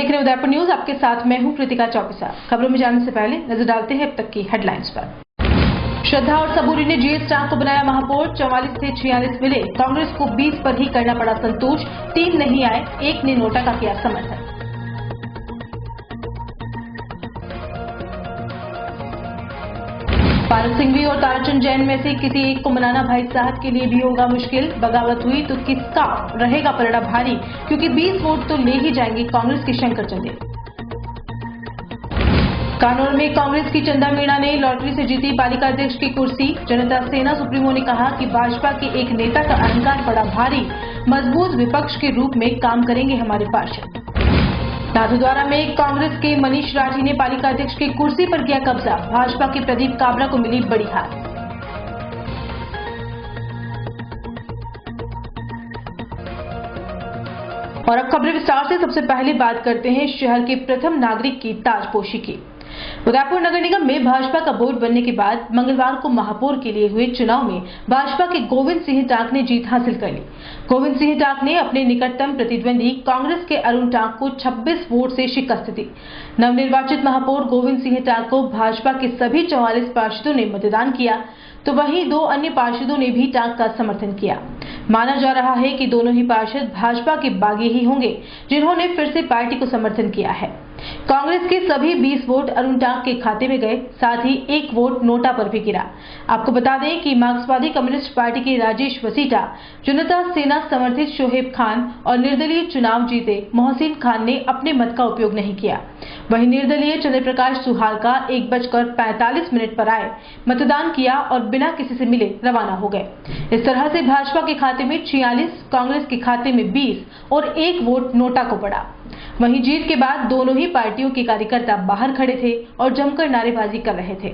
देख रहे हैं उदयपुर न्यूज। आपके साथ मैं हूं कृतिका चौपिसा। खबरों में जाने से पहले नजर डालते हैं अब तक की हेडलाइंस पर। श्रद्धा और सबूरी ने जीएस टांक को बनाया महापौर। 44 से 46 मिले, कांग्रेस को 20 पर ही करना पड़ा संतोष। 3 नहीं आए, एक ने नोटा का किया समर्थन। पारस सिंघवी और ताराचंद जैन में से किसी एक को मनाना भाई साहब के लिए भी होगा मुश्किल। बगावत हुई तो किसका रहेगा पलड़ा भारी, क्योंकि 20 वोट तो ले ही जाएंगे कांग्रेस के शंकर चंदेल। कानौर में कांग्रेस की चंदा मीणा ने लॉटरी से जीती पालिका अध्यक्ष की कुर्सी। जनता सेना सुप्रीमो ने कहा कि भाजपा के एक नेता का अहंकार पड़ा भारी, मजबूत विपक्ष के रूप में काम करेंगे हमारे पार्षद। नाथद्वारा में कांग्रेस के मनीष राठी ने पालिका अध्यक्ष की कुर्सी पर किया कब्जा। भाजपा के प्रदीप काबरा को मिली बड़ी हार। और अब खबरें विस्तार से। सबसे पहले बात करते हैं शहर के प्रथम नागरिक की ताजपोशी की। उदयपुर नगर निगम में भाजपा का बोर्ड बनने के बाद मंगलवार को महापौर के लिए हुए चुनाव में भाजपा के गोविंद सिंह टांक ने जीत हासिल कर ली। गोविंद सिंह टांक ने अपने निकटतम प्रतिद्वंदी कांग्रेस के अरुण टांक को 26 वोट से शिकस्त दी। नवनिर्वाचित महापौर गोविंद सिंह टांक को भाजपा के सभी 44 पार्षदों ने मतदान किया, तो वहीं 2 अन्य पार्षदों ने भी टांक का समर्थन किया। माना जा रहा है कि दोनों ही पार्षद भाजपा के बागी ही होंगे, जिन्होंने फिर से पार्टी को समर्थन किया है। कांग्रेस के सभी 20 वोट अरुण टांक के खाते में गए, साथ ही 1 वोट नोटा पर भी गिरा। आपको बता दें कि मार्क्सवादी कम्युनिस्ट पार्टी के राजेश वसीटा, जनता सेना समर्थित शोहेब खान और निर्दलीय चुनाव जीते मोहसिन खान ने अपने मत का उपयोग नहीं किया। वहीं निर्दलीय चंद्रप्रकाश सुहाल का 1:45 पर आए, मतदान किया और बिना किसी से मिले रवाना हो गए। इस तरह से भाजपा के खाते में 46, कांग्रेस के खाते में 20 और 1 वोट नोटा को पड़ा। वहीं जीत के बाद दोनों ही पार्टियों के कार्यकर्ता बाहर खड़े थे और जमकर नारेबाजी कर रहे थे।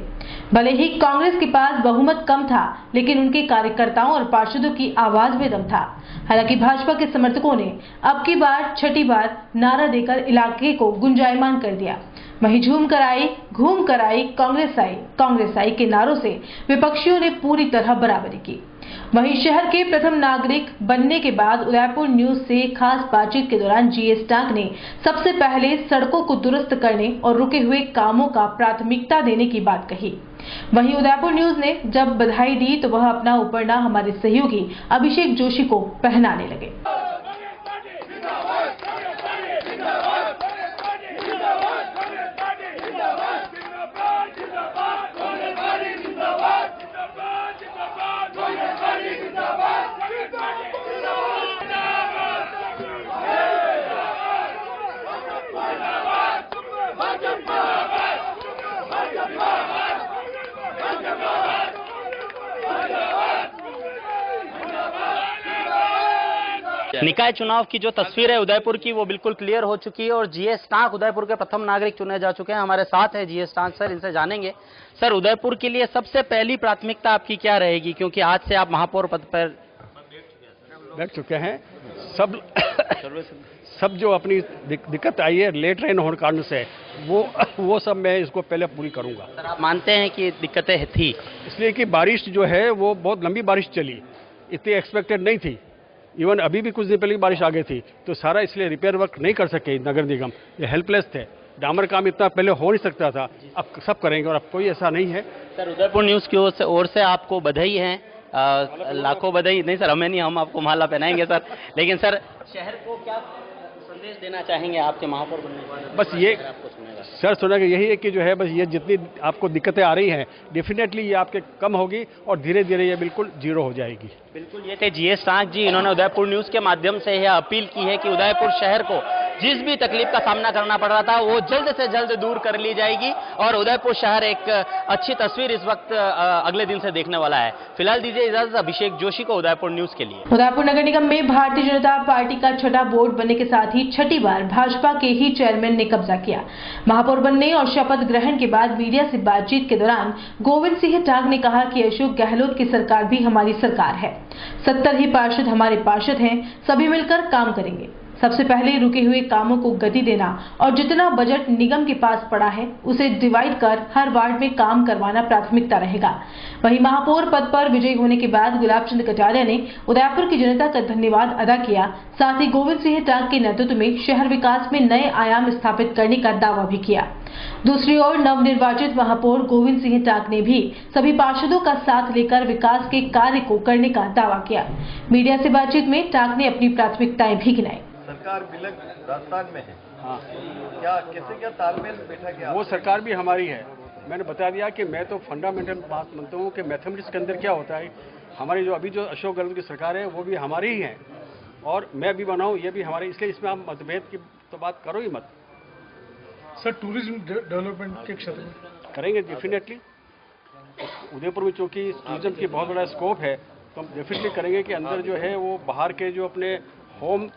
भले ही कांग्रेस के पास बहुमत कम था, लेकिन उनके कार्यकर्ताओं और पार्षदों की आवाज में दम था। हालांकि भाजपा के समर्थकों ने अब की बार छठी बार नारा देकर इलाके को गुंजायमान कर दिया। वहीं झूम कर आई, घूम कर आई, कांग्रेस आई के नारों से विपक्षियों ने पूरी तरह बराबरी की। वहीं शहर के प्रथम नागरिक बनने के बाद उदयपुर न्यूज से खास बातचीत के दौरान जीएस टांक ने सबसे पहले सड़कों को दुरुस्त करने और रुके हुए कामों का प्राथमिकता देने की बात कही। वहीं उदयपुर न्यूज ने जब बधाई दी तो वह अपना उपरना हमारे सहयोगी अभिषेक जोशी को पहनाने लगे। निकाय चुनाव की जो तस्वीर है उदयपुर की वो बिल्कुल क्लियर हो चुकी है और जीएस टांक उदयपुर के प्रथम नागरिक चुने जा चुके हैं। हमारे साथ है जीएस टांक सर, इनसे जानेंगे। सर, उदयपुर के लिए सबसे पहली प्राथमिकता आपकी क्या रहेगी, क्योंकि आज से आप महापौर पद पर बैठ चुके हैं। सब जो अपनी दिक्कत आई है लेट रेन होने कारण से वो सब मैं इसको पहले पूरी करूंगा। सर, आप मानते हैं कि दिक्कतें थी? इसलिए कि बारिश जो है वो बहुत लंबी बारिश चली, इतनी एक्सपेक्टेड नहीं थी। इवन अभी भी कुछ दिन पहले बारिश आ गई थी, तो सारा इसलिए रिपेयर वर्क नहीं कर सके नगर निगम, ये हेल्पलेस थे। डामर काम इतना पहले हो नहीं सकता था, अब सब करेंगे और अब कोई ऐसा नहीं है। सर, उदयपुर न्यूज की ओर से आपको बधाई है, लाखों बधाई। नहीं सर, हमें नहीं, हम आपको माला पहनाएंगे सर। लेकिन सर, शहर को क्या संदेश देना चाहेंगे आपके महापौर बनने के बाद? बस ये सर सुना कि यही है कि जो है बस ये जितनी आपको दिक्कतें आ रही हैं डेफिनेटली ये आपके कम होगी और धीरे धीरे ये बिल्कुल जीरो हो जाएगी। बिल्कुल, ये थे जीएस टांक जी। इन्होंने उदयपुर न्यूज के माध्यम से यह अपील की है कि उदयपुर शहर को जिस भी तकलीफ का सामना करना पड़ रहा था वो जल्द से जल्द दूर कर ली जाएगी और उदयपुर शहर एक अच्छी तस्वीर इस वक्त अगले दिन से देखने वाला है। फिलहाल दीजिए इजाजत अभिषेक जोशी को उदयपुर न्यूज के लिए। उदयपुर नगर निगम में भारतीय जनता पार्टी का छठा बोर्ड बनने के साथ ही छठी बार भाजपा के ही चेयरमैन ने कब्जा किया। महापौर बनने और शपथ ग्रहण के बाद मीडिया से बातचीत के दौरान गोविंद सिंह टांक ने कहा कि अशोक गहलोत की सरकार भी हमारी सरकार है। 70 ही पार्षद हमारे पार्षद हैं, सभी मिलकर काम करेंगे। सबसे पहले रुके हुए कामों को गति देना और जितना बजट निगम के पास पड़ा है उसे डिवाइड कर हर वार्ड में काम करवाना प्राथमिकता रहेगा। वहीं महापौर पद पर विजयी होने के बाद गुलाब चंद कटारिया ने उदयपुर की जनता का धन्यवाद अदा किया। साथ ही गोविंद सिंह टाक के नेतृत्व में शहर विकास में नए आयाम स्थापित करने का दावा भी किया। दूसरी ओर नवनिर्वाचित महापौर गोविंद सिंह टाक ने भी सभी पार्षदों का साथ लेकर विकास के कार्य को करने का दावा किया। मीडिया से बातचीत में टाक ने अपनी प्राथमिकताएं भी गिनाई। सरकार बिलक राजस्थान में है। हाँ, क्या तालमेल बैठा गया? वो सरकार भी हमारी है। मैंने बता दिया कि मैं तो फंडामेंटल बात मानता हूँ कि मैथमेटिक्स के अंदर क्या होता है। हमारी जो अभी जो अशोक गहलोत की सरकार है वो भी हमारी ही है और मैं भी बनाऊँ ये भी हमारे, इसलिए इसमें आप मतभेद की तो बात करो ही मत। सर, टूरिज्म डेवलपमेंट के क्षेत्र में करेंगे डेफिनेटली। उदयपुर में चूंकि टूरिज्म की बहुत बड़ा स्कोप है तो हम डेफिनेटली करेंगे कि अंदर जो है वो बाहर के जो अपने होम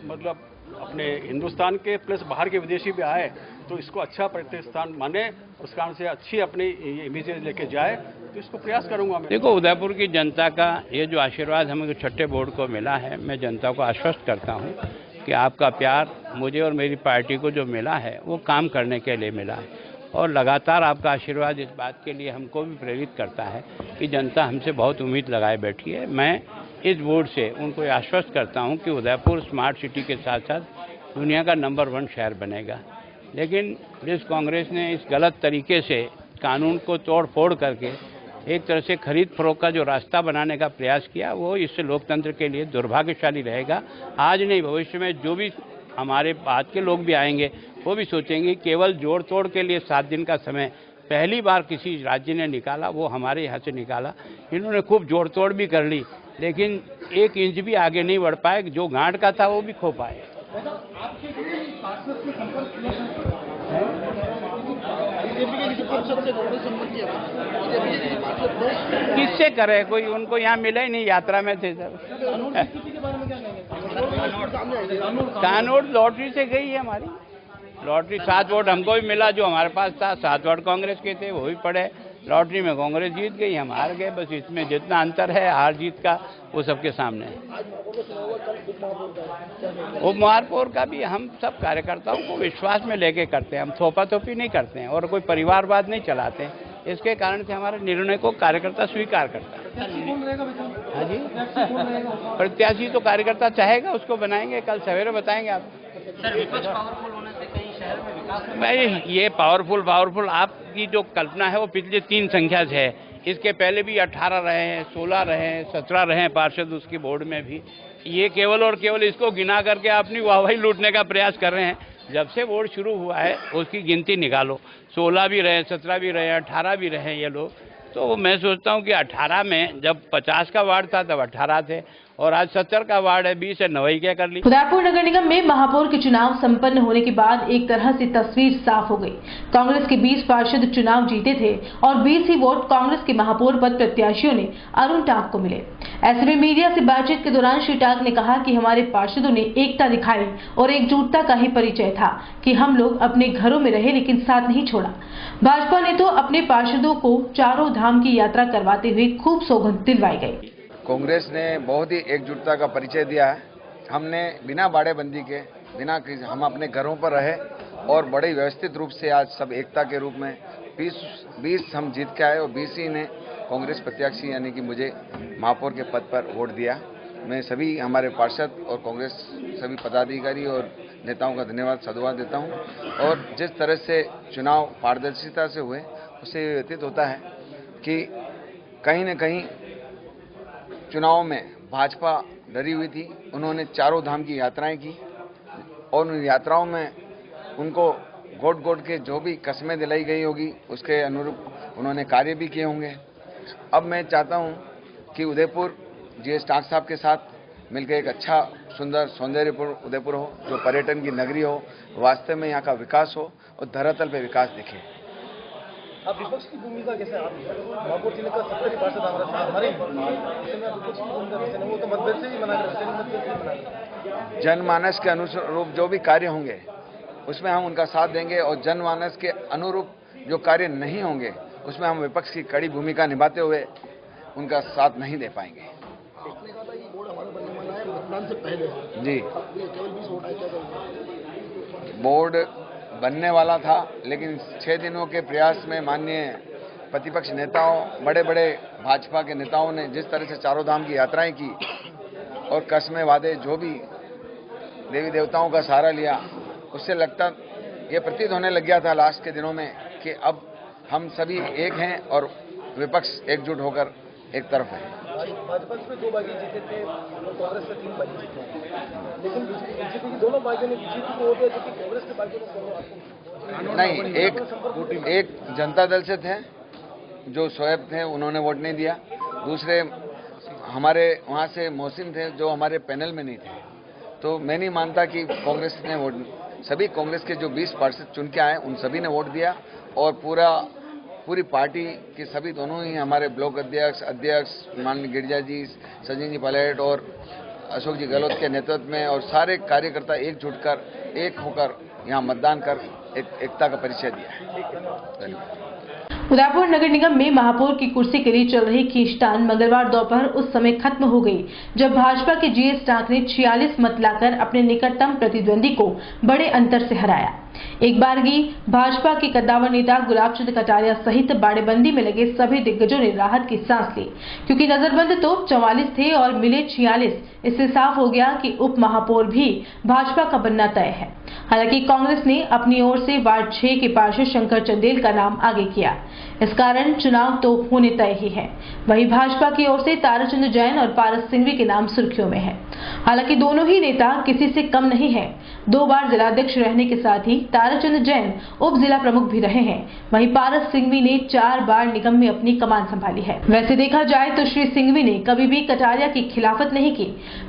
मतलब अपने हिंदुस्तान के प्लस बाहर के विदेशी भी आए तो इसको अच्छा प्रतिष्ठान माने, उस कारण से अच्छी अपनी इमेजेस लेके जाए, तो इसको प्रयास करूंगा मैं। देखो, उदयपुर की जनता का ये जो आशीर्वाद हमें छठे बोर्ड को मिला है, मैं जनता को आश्वस्त करता हूँ कि आपका प्यार मुझे और मेरी पार्टी को जो मिला है वो काम करने के लिए मिला है और लगातार आपका आशीर्वाद इस बात के लिए हमको भी प्रेरित करता है कि जनता हमसे बहुत उम्मीद लगाए बैठी है। मैं इस बोर्ड से उनको आश्वस्त करता हूं कि उदयपुर स्मार्ट सिटी के साथ साथ दुनिया का नंबर 1 शहर बनेगा। लेकिन जिस कांग्रेस ने इस गलत तरीके से कानून को तोड़ फोड़ करके एक तरह से खरीद फरोख्त का जो रास्ता बनाने का प्रयास किया वो इससे लोकतंत्र के लिए दुर्भाग्यशाली रहेगा। आज नहीं, भविष्य में जो भी हमारे बाद के लोग भी आएंगे वो भी सोचेंगे केवल जोड़ तोड़ के लिए 7 दिन का समय पहली बार किसी राज्य ने निकाला, वो हमारे यहाँ से निकाला। इन्होंने खूब जोड़ तोड़ भी कर ली लेकिन 1 इंच भी आगे नहीं बढ़ पाए, जो गांठ का था वो भी खो पाए। किससे करे कोई, उनको यहाँ मिला ही नहीं, यात्रा में थे सर। कानून लॉटरी से गई है हमारी, लॉटरी 7 वोट हमको भी मिला जो हमारे पास था, 7 वोट कांग्रेस के थे वो भी पड़े, लॉटरी में कांग्रेस जीत गई, हम हार गए। बस इसमें जितना अंतर है हार जीत का वो सबके सामने है। उप महापौर का भी हम सब कार्यकर्ताओं को विश्वास में लेके करते हैं, हम थोपा थोपी नहीं करते हैं और कोई परिवारवाद नहीं चलाते हैं। इसके कारण से हमारे निर्णय को कार्यकर्ता स्वीकार करता है। हाँ जी, प्रत्याशी तो कार्यकर्ता चाहेगा उसको बनाएंगे, कल सवेरे बताएंगे आप। सर, विपक्ष पावरफुल होने से कहीं शहर में विकास भाई ये पावरफुल आपकी जो कल्पना है वो पिछले 3 संख्या से है। इसके पहले भी 18 रहे हैं, 16 रहे हैं, 17 रहे हैं पार्षद उसकी बोर्ड में भी। ये केवल और केवल इसको गिना करके अपनी वाहवाही लूटने का प्रयास कर रहे हैं। जब से बोर्ड शुरू हुआ है उसकी गिनती निकालो, 16 भी रहे, 17 भी रहे, 18 भी रहे ये लोग। तो मैं सोचता हूँ कि 18 में जब 50 का वार्ड था तब 18 थे और आज 70 का वार्ड है, 20 है, 9 क्या कर ली। उदयपुर नगर निगम में महापौर के चुनाव संपन्न होने के बाद एक तरह से तस्वीर साफ हो गई। कांग्रेस के 20 पार्षद चुनाव जीते थे और 20 ही वोट कांग्रेस के महापौर पद प्रत्याशियों ने अरुण टाक को मिले। ऐसे में मीडिया से बातचीत के दौरान श्री टाक ने कहा कि हमारे पार्षदों ने एकता दिखाई और एकजुटता का ही परिचय था कि हम लोग अपने घरों में रहे लेकिन साथ नहीं छोड़ा। भाजपा ने तो अपने पार्षदों को चारों धाम की यात्रा करवाते हुए खूब सौगंध दिलवाई गई। कांग्रेस ने बहुत ही एकजुटता का परिचय दिया है। हमने बिना बाड़ेबंदी के, हम अपने घरों पर रहे और बड़े व्यवस्थित रूप से आज सब एकता के रूप में 20 हम जीत के आए और 20 ही ने कांग्रेस प्रत्याशी यानी कि मुझे महापौर के पद पर वोट दिया। मैं सभी हमारे पार्षद और कांग्रेस सभी पदाधिकारी और नेताओं का धन्यवाद साधुवाद देता हूं। और जिस तरह से चुनाव पारदर्शिता से हुए उससे व्यतीत होता है कि कहीं न कहीं चुनाव में भाजपा डरी हुई थी। उन्होंने चारों धाम की यात्राएं की और उन यात्राओं में उनको गोट के जो भी कस्में दिलाई गई होगी उसके अनुरूप उन्होंने कार्य भी किए होंगे। अब मैं चाहता हूं कि उदयपुर जीएस टाक साहब के साथ मिलकर एक अच्छा सुंदर सौंदर्यपूर्ण उदयपुर हो, जो पर्यटन की नगरी हो, वास्तव में यहाँ का विकास हो और धरातल पे विकास दिखे। अब विपक्ष की भूमिका कैसे? आप महापौर जिले का 70 पार्षद हमारे विपक्ष की भूमिका कैसे? वो तो मतभेद से ही मना कर जनमानस के अनुरूप जो भी कार्य होंगे उसमें हम उनका साथ देंगे और जनमानस के अनुरूप जो कार्य नहीं होंगे उसमें हम विपक्ष की कड़ी भूमिका निभाते हुए उनका साथ नहीं दे पाएंगे। मतदान से पहले जी केवल 20 वोट आए, क्या कहेंगे? बोर्ड बनने वाला था, लेकिन 6 दिनों के प्रयास में माननीय प्रतिपक्ष नेताओं, बड़े बड़े भाजपा के नेताओं ने जिस तरह से चारों धाम की यात्राएं की और कसमें वादे जो भी देवी देवताओं का सहारा लिया, उससे लगता ये प्रतीत होने लग गया था लास्ट के दिनों में कि अब हम सभी एक हैं और विपक्ष एकजुट होकर एक तरफ है। भाजपा से 2 बागी जीते थे और कांग्रेस से 3 बागी जीते थे, लेकिन बीजेपी की दोनों बागियों ने बीजेपी को वोट दिया, जबकि कांग्रेस के बागियों को नहीं, एक जनता दल से थे जो शोएब थे, उन्होंने वोट नहीं दिया। दूसरे हमारे वहाँ से मोहसिन थे जो हमारे पैनल में नहीं थे। तो मैं नहीं मानता कि कांग्रेस ने वोट, सभी कांग्रेस के जो 20 पार्षद चुन के आए उन सभी ने वोट दिया और पूरी पार्टी के सभी दोनों ही हमारे ब्लॉक अध्यक्ष माननीय गिरिजा जी, सचिन जी पलेट और अशोक जी गहलोत के नेतृत्व में और सारे कार्यकर्ता एकजुट कर एक होकर यहाँ मतदान कर एकता का परिचय दिया है। धन्यवाद। उदयपुर नगर निगम में महापौर की कुर्सी के लिए चल रही खींचतान मंगलवार दोपहर उस समय खत्म हो गई जब भाजपा के जीएस टांक ने 46 मत लाकर अपने निकटतम प्रतिद्वंदी को बड़े अंतर से हराया। एक बारगी भाजपा के कद्दावर नेता गुलाब चंद कटारिया सहित बाड़ेबंदी में लगे सभी दिग्गजों ने राहत की सांस ली, क्योंकि नजरबंद तो 44 थे और मिले 46। इससे साफ हो गया कि उप महापौर भी भाजपा का बनना तय है। हालांकि कांग्रेस ने अपनी ओर से वार्ड 6 के पार्षद शंकर चंदेल का नाम आगे किया, इस कारण चुनाव तो होने तय ही है। वहीं भाजपा की ओर से ताराचंद जैन और पारस सिंघवी के नाम सुर्खियों में है। हालांकि दोनों ही नेता किसी से कम नहीं है। 2 बार जिलाध्यक्ष रहने के साथ ही ताराचंद जैन उप जिला प्रमुख भी रहे हैं। वहीं पारस सिंघवी ने 4 बार निगम में अपनी कमान संभाली है। वैसे देखा जाए तो श्री सिंघवी ने कभी भी कटारिया की खिलाफत नहीं की।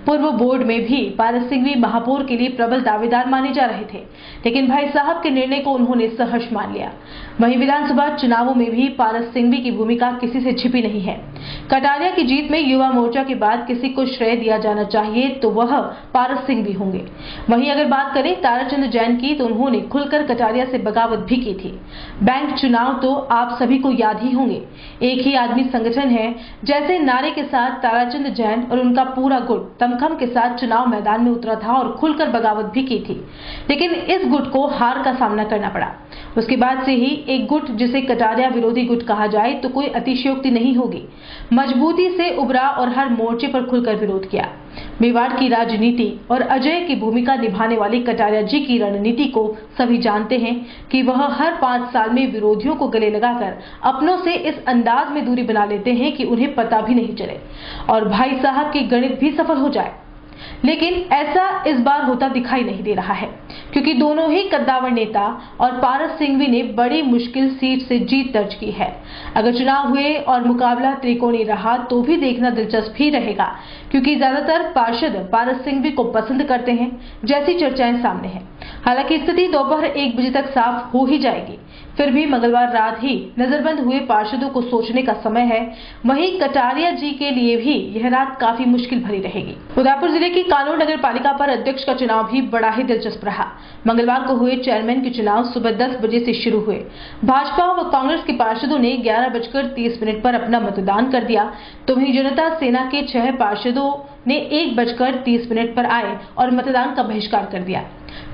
पूर्व बोर्ड में भी पारस सिंघवी महापौर के लिए प्रबल दावेदार माने जा रहे थे, लेकिन भाई साहब के निर्णय को उन्होंने सहर्ष मान लिया। वहीं विधानसभा चुनावों में भी पारस सिंघवी की भूमिका किसी से छिपी नहीं है। कटारिया की जीत में युवा मोर्चा के बाद किसी को श्रेय दिया जाना चाहिए तो वह पारस सिंघवी होंगे। वहीं अगर बात करें ताराचंद जैन की, तो उन्होंने खुलकर कटारिया से बगावत भी की थी। बैंक चुनाव तो आप सभी को याद ही होंगे, एक ही आदमी संगठन है जैसे नारे के साथ ताराचंद जैन और उनका पूरा गुट दमखम के साथ चुनाव मैदान में उतरा था और खुलकर बगावत भी की थी, लेकिन इस गुट को हार का सामना करना पड़ा। उसके बाद से ही एक गुट जिसे कटारिया विरोधी गुट कहा जाए तो कोई अतिशयोक्ति नहीं होगी, मजबूती से उभरा और हर मोर्चे पर खुलकर विरोध किया। मेवाड़ की राजनीति और अजय की भूमिका निभाने वाली कटारिया जी की रणनीति को सभी जानते हैं कि वह हर 5 साल में विरोधियों को गले लगाकर अपनों से इस अंदाज में दूरी बना लेते हैं कि उन्हें पता भी नहीं चले और भाई साहब की गणित भी सफल हो जाए। लेकिन ऐसा इस बार होता दिखाई नहीं दे रहा है, क्योंकि दोनों ही कद्दावर नेता और पारस सिंघवी ने बड़ी मुश्किल सीट से जीत दर्ज की है। अगर चुनाव हुए और मुकाबला त्रिकोणीय रहा तो भी देखना दिलचस्प ही रहेगा, क्योंकि ज्यादातर पार्षद पारस सिंघवी को पसंद करते हैं जैसी चर्चाएं सामने हैं। हालांकि स्थिति दोपहर 1 बजे तक साफ हो ही जाएगी। फिर भी मंगलवार रात ही नजरबंद हुए पार्षदों को सोचने का समय है। वहीं कटारिया जी के लिए भी यह रात काफी मुश्किल भरी रहेगी। उदयपुर जिले की कानून नगर पालिका पर अध्यक्ष का चुनाव भी बड़ा ही दिलचस्प रहा। मंगलवार को हुए चेयरमैन के चुनाव सुबह 10 बजे से शुरू हुए। भाजपा व कांग्रेस के पार्षदों ने 11:30 पर अपना मतदान कर दिया, तो वहीं जनता सेना के 6 पार्षदों ने 1:30 पर आए और मतदान का बहिष्कार कर दिया।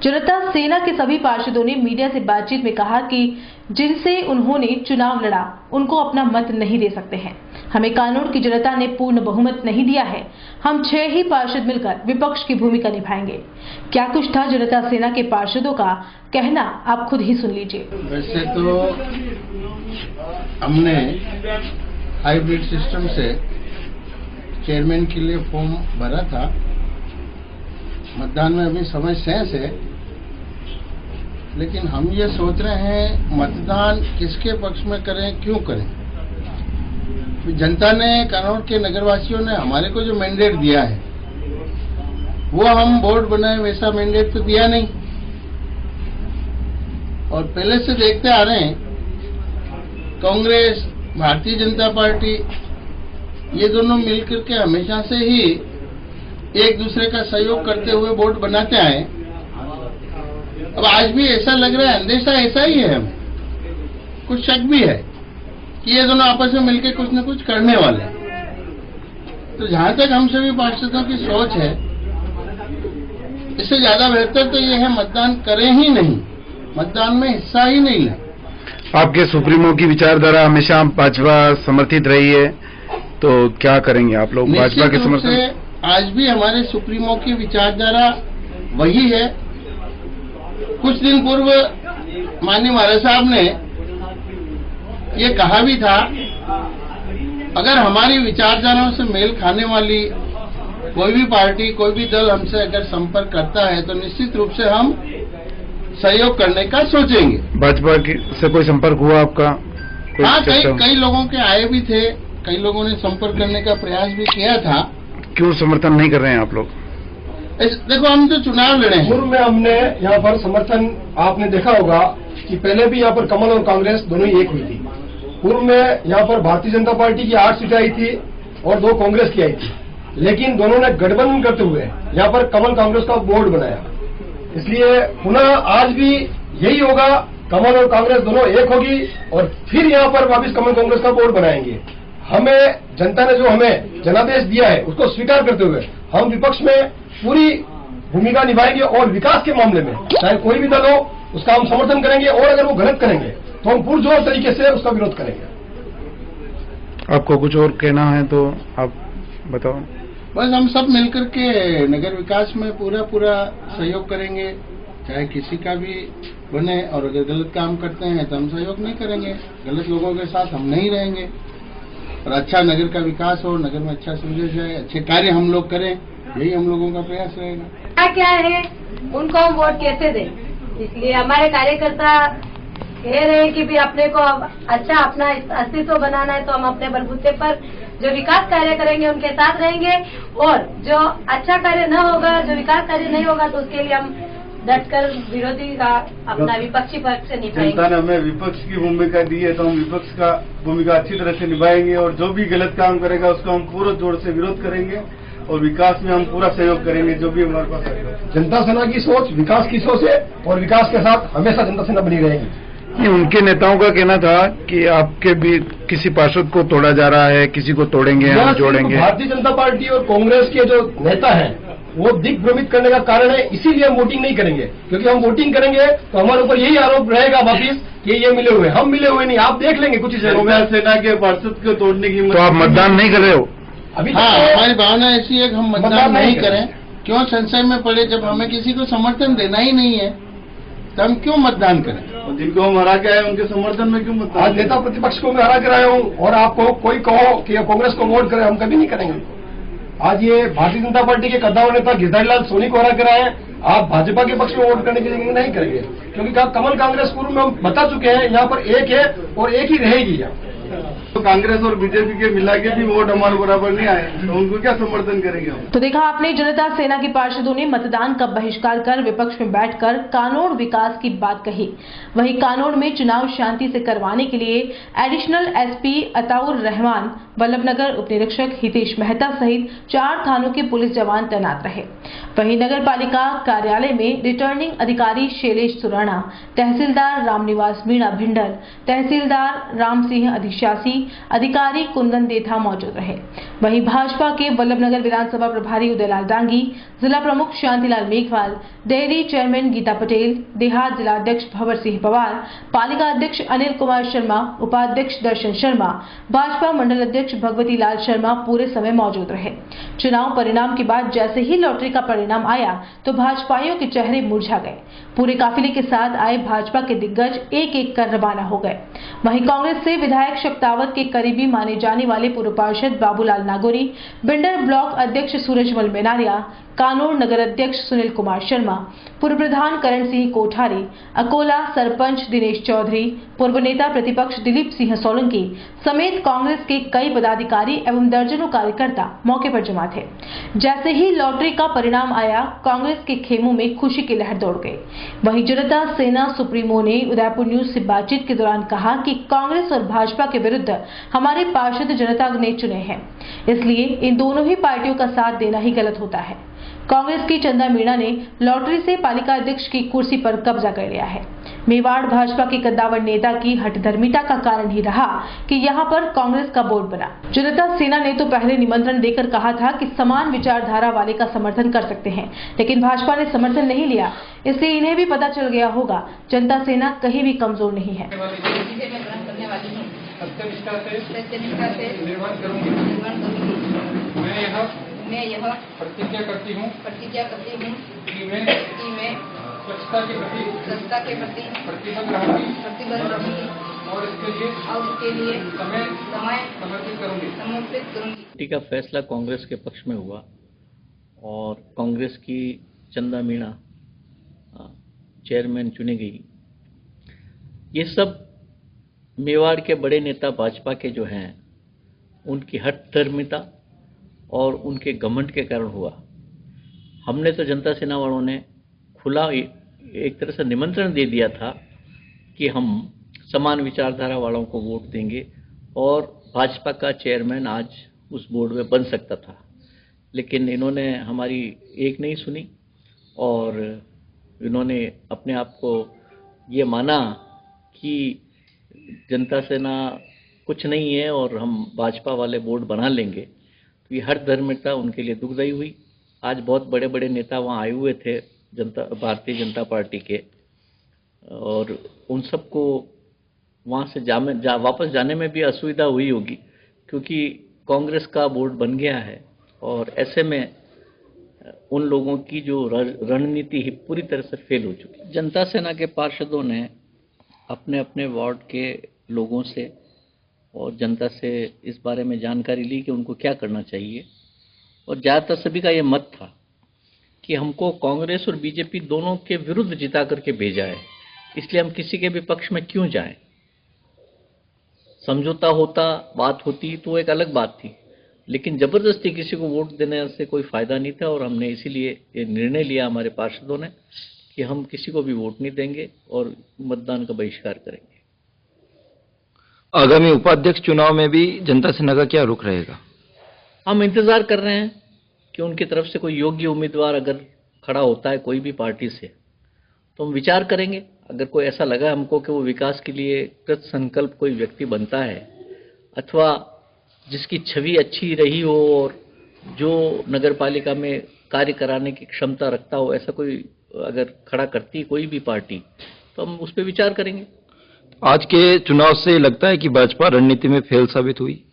जनता सेना के सभी पार्षदों ने मीडिया से बातचीत में कहा कि जिनसे उन्होंने चुनाव लड़ा उनको अपना मत नहीं दे सकते हैं। हमें कानून की जनता ने पूर्ण बहुमत नहीं दिया है। हम 6 ही पार्षद मिलकर विपक्ष की भूमिका निभाएंगे। क्या कुछ था जनता सेना के पार्षदों का कहना, आप खुद ही सुन लीजिए। वैसे तो हमने हाइब्रिड सिस्टम से चेयरमैन के लिए फॉर्म भरा था। मतदान में अभी समय शेष है, लेकिन हम ये सोच रहे हैं मतदान किसके पक्ष में करें, क्यों करें। जनता ने, कानून के नगरवासियों ने हमारे को जो मैंडेट दिया है वो हम बोर्ड बनाए वैसा मैंडेट तो दिया नहीं। और पहले से देखते आ रहे हैं कांग्रेस, भारतीय जनता पार्टी ये दोनों मिलकर के हमेशा से ही एक दूसरे का सहयोग करते हुए बोर्ड बनाते आए। अब आज भी ऐसा लग रहा है, अंदेशा ऐसा ही है, हमें कुछ शक भी है कि ये दोनों आपस में मिलकर कुछ न कुछ करने वाले हैं। तो जहां तक हम सभी पार्षदों की सोच है इससे ज्यादा बेहतर तो ये है मतदान करें ही नहीं, मतदान में हिस्सा ही नहीं लें। आपके सुप्रीमो की विचारधारा हमेशा भाजपा समर्थित रही है, तो क्या करेंगे आप लोग भाजपा के समर्थन? आज भी हमारे सुप्रीमो की विचारधारा वही है। कुछ दिन पूर्व माननीय महाराज साहब ने ये कहा भी था, अगर हमारी विचारधाराओं से मेल खाने वाली कोई भी पार्टी, कोई भी दल हमसे अगर संपर्क करता है तो निश्चित रूप से हम सहयोग करने का सोचेंगे। भाजपा से कोई संपर्क हुआ आपका? हाँ, कई लोगों के आए भी थे, कई लोगों ने संपर्क करने का प्रयास भी किया था। क्यों समर्थन नहीं कर रहे हैं आप लोग? देखो, हम तो चुनाव लड़े हैं। पूर्व में हमने यहाँ पर समर्थन, आपने देखा होगा कि पहले भी यहाँ पर कमल और कांग्रेस दोनों ही एक हुई थी। पूर्व में यहाँ पर भारतीय जनता पार्टी की 8 सीटें आई थी और 2 कांग्रेस की आई थी, लेकिन दोनों ने गठबंधन करते हुए यहाँ पर कमल कांग्रेस का बोर्ड बनाया। इसलिए पुनः आज भी यही होगा, कमल और कांग्रेस दोनों एक होगी और फिर यहाँ पर वापिस कमल कांग्रेस का बोर्ड बनाएंगे। हमें जनता ने जो हमें जनादेश दिया है उसको स्वीकार करते हुए हम विपक्ष में पूरी भूमिका निभाएंगे और विकास के मामले में चाहे कोई भी दल हो उसका हम समर्थन करेंगे, और अगर वो गलत करेंगे तो हम पुरजोर तरीके से उसका विरोध करेंगे। आपको कुछ और कहना है तो आप बताओ। बस हम सब मिलकर के नगर विकास में पूरा सहयोग करेंगे, चाहे किसी का भी बने, और अगर गलत काम करते हैं तो हम सहयोग नहीं करेंगे, गलत लोगों के साथ हम नहीं रहेंगे, और अच्छा नगर का विकास हो, नगर में अच्छा सुविधा जाए, अच्छे कार्य हम लोग करें, यही हम लोगों का प्रयास रहेगा। क्या है उनको हम वोट कैसे दें, इसलिए हमारे कार्यकर्ता कह रहे हैं कि भी अपने को अच्छा अपना अस्तित्व बनाना है तो हम अपने बलबूते पर जो विकास कार्य करेंगे उनके साथ रहेंगे, और जो अच्छा कार्य न होगा, जो विकास कार्य नहीं होगा तो उसके लिए हम डटकर विरोधी का अपना विपक्षी पक्ष से निभाएंगे। जनता ने हमें विपक्ष की भूमिका दी है तो हम विपक्ष का भूमिका अच्छी तरह से निभाएंगे, और जो भी गलत काम करेगा उसका हम पूरा जोर से विरोध करेंगे, और विकास में हम पूरा सहयोग करेंगे जो भी हमारे पास आएगा। जनता सेना की सोच विकास की सोच है और विकास के साथ हमेशा जनता सेना बनी रहेगी। उनके नेताओं का कहना था कि आपके भी किसी पार्षद को तोड़ा जा रहा है, किसी को तोड़ेंगे, हम जोड़ेंगे। भारतीय जनता पार्टी और कांग्रेस के जो नेता हैं वो दिग्भ्रमित करने का कारण है, इसीलिए हम वोटिंग नहीं करेंगे, क्योंकि हम वोटिंग करेंगे तो हमारे ऊपर यही आरोप रहेगा वापिस कि ये मिले हुए, हम मिले हुए नहीं। आप देख लेंगे कुछ ही सेना के पार्षद को तोड़ने की। तो आप मतदान नहीं कर रहे हो अभी? हाँ, हमारी भावना ऐसी है कि हम मतदान नहीं करें। क्यों संशय में पड़े, जब हमें किसी को समर्थन देना ही नहीं है तो हम क्यों मतदान करें? और जिनको हम हरा के आए उनके समर्थन में क्यों मतदान? आज नेता प्रतिपक्ष को मैं हरा कर आया हूँ और आपको कोई कहो कि कांग्रेस को वोट करें, हम कभी नहीं करेंगे। आज ये भारतीय जनता पार्टी के कद्दावर नेता गिरधारी लाल सोनी को हरा कर आए, आप भाजपा के पक्ष में वोट करने के लिए नहीं करेंगे, क्योंकि कमल कांग्रेस पूर्व में हम बता चुके हैं यहाँ पर एक है और एक ही रहेगी। तो कांग्रेस और बीजेपी के मिला के भी वोट हमारे बराबर नहीं आए तो उनको क्या समर्थन करेंगे हम? तो देखा आपने, जनता सेना के पार्षदों ने मतदान का बहिष्कार कर विपक्ष में बैठकर कानून विकास की बात कही। वहीं कानून में चुनाव शांति से करवाने के लिए एडिशनल एसपी अताउर रहमान, वल्लभनगर उप निरीक्षक हितेश मेहता सहित 4 थानों के पुलिस जवान तैनात रहे। वहीं नगर पालिका कार्यालय में रिटर्निंग अधिकारी शैलेश सुराणा, तहसीलदार रामनिवास मीणा भिंडर, तहसीलदार राम सिंह अधिशासी, अधिकारी कुंदन देथा मौजूद रहे। वहीं भाजपा के वल्लभनगर विधानसभा प्रभारी उदयलाल डांगी, जिला प्रमुख शांतिलाल मेघवाल, डेयरी चेयरमैन गीता पटेल, देहात जिलाध्यक्ष भंवर सिंह पवार, पालिका अध्यक्ष अनिल कुमार शर्मा, उपाध्यक्ष दर्शन शर्मा, भाजपा मंडल अध्यक्ष भगवती लाल शर्मा पूरे समय मौजूद रहे। चुनाव परिणाम के बाद जैसे ही लॉटरी का परिणाम आया तो भाजपाइयों के चेहरे मुरझा गए। पूरे काफिले के साथ आए भाजपा के दिग्गज एक एक कर रवाना हो गए। वहीं कांग्रेस से विधायक शक्तावत के करीबी माने जाने वाले पूर्व पार्षद बाबूलाल नागौरी, बिंडर ब्लॉक अध्यक्ष सूरजमल मेनारिया, कानूर नगर अध्यक्ष सुनील कुमार शर्मा, पूर्व प्रधान करण सिंह कोठारी, अकोला सरपंच दिनेश चौधरी, पूर्व नेता प्रतिपक्ष दिलीप सिंह सोलंकी समेत कांग्रेस के कई पदाधिकारी एवं दर्जनों कार्यकर्ता मौके पर जमा थे। जैसे ही लॉटरी का परिणाम आया, कांग्रेस के खेमों में खुशी की लहर दौड़ गई। वहीं जनता सेना सुप्रीमो ने उदयपुर न्यूज से बातचीत के दौरान कहा कि कांग्रेस और भाजपा के विरुद्ध हमारे पार्षद जनता ने चुने हैं, इसलिए इन दोनों ही पार्टियों का साथ देना ही गलत होता है। कांग्रेस की चंदा मीणा ने लॉटरी से पालिका अध्यक्ष की कुर्सी पर कब्जा कर लिया है। मेवाड़ भाजपा के कद्दावर नेता की हठधर्मिता का कारण ही रहा कि यहां पर कांग्रेस का बोर्ड बना। जनता सेना ने तो पहले निमंत्रण देकर कहा था कि समान विचारधारा वाले का समर्थन कर सकते हैं, लेकिन भाजपा ने समर्थन नहीं लिया। इसलिए इन्हें भी पता चल गया होगा जनता सेना कहीं भी कमजोर नहीं है। मैं यह प्रतिज्ञा करती हूँ कि मैं स्वच्छता के प्रति प्रतिबद्ध रहूंगी और इसके लिए समय समर्पित करूंगी। पार्टी का फैसला कांग्रेस के पक्ष में हुआ और कांग्रेस की चंदा मीणा चेयरमैन चुनी गई। ये सब मेवाड़ के बड़े नेता भाजपा के जो हैं उनकी हठधर्मिता और उनके घमंड के कारण हुआ। हमने तो जनता सेना वालों ने खुला एक तरह से निमंत्रण दे दिया था कि हम समान विचारधारा वालों को वोट देंगे और भाजपा का चेयरमैन आज उस बोर्ड में बन सकता था, लेकिन इन्होंने हमारी एक नहीं सुनी और इन्होंने अपने आप को ये माना कि जनता सेना कुछ नहीं है और हम भाजपा वाले बोर्ड बना लेंगे। तो ये हठधर्मिता उनके लिए दुखदायी हुई। आज बहुत बड़े बड़े नेता वहाँ आए हुए थे भारतीय जनता पार्टी के, और उन सबको वहाँ से वापस जाने में भी असुविधा हुई होगी क्योंकि कांग्रेस का बोर्ड बन गया है और ऐसे में उन लोगों की जो रणनीति ही पूरी तरह से फेल हो चुकी। जनता सेना के पार्षदों ने अपने अपने वार्ड के लोगों से और जनता से इस बारे में जानकारी ली कि उनको क्या करना चाहिए, और ज़्यादातर सभी का ये मत था कि हमको कांग्रेस और बीजेपी दोनों के विरुद्ध जिता करके भेजा है, इसलिए हम किसी के भी पक्ष में क्यों जाएं। समझौता होता, बात होती तो एक अलग बात थी, लेकिन जबरदस्ती किसी को वोट देने से कोई फायदा नहीं था। और हमने इसीलिए ये निर्णय लिया हमारे पार्षदों ने कि हम किसी को भी वोट नहीं देंगे और मतदान का बहिष्कार करेंगे। आगामी उपाध्यक्ष चुनाव में भी जनता सेना का क्या रुख रहेगा? हम इंतजार कर रहे हैं कि उनकी तरफ से कोई योग्य उम्मीदवार अगर खड़ा होता है कोई भी पार्टी से तो हम विचार करेंगे। अगर कोई ऐसा लगा हमको कि वो विकास के लिए कृत संकल्प कोई व्यक्ति बनता है अथवा जिसकी छवि अच्छी रही हो और जो नगर पालिका में कार्य कराने की क्षमता रखता हो, ऐसा कोई अगर खड़ा करती कोई भी पार्टी तो हम उस पर विचार करेंगे। आज के चुनाव से लगता है कि भाजपा रणनीति में फेल साबित हुई।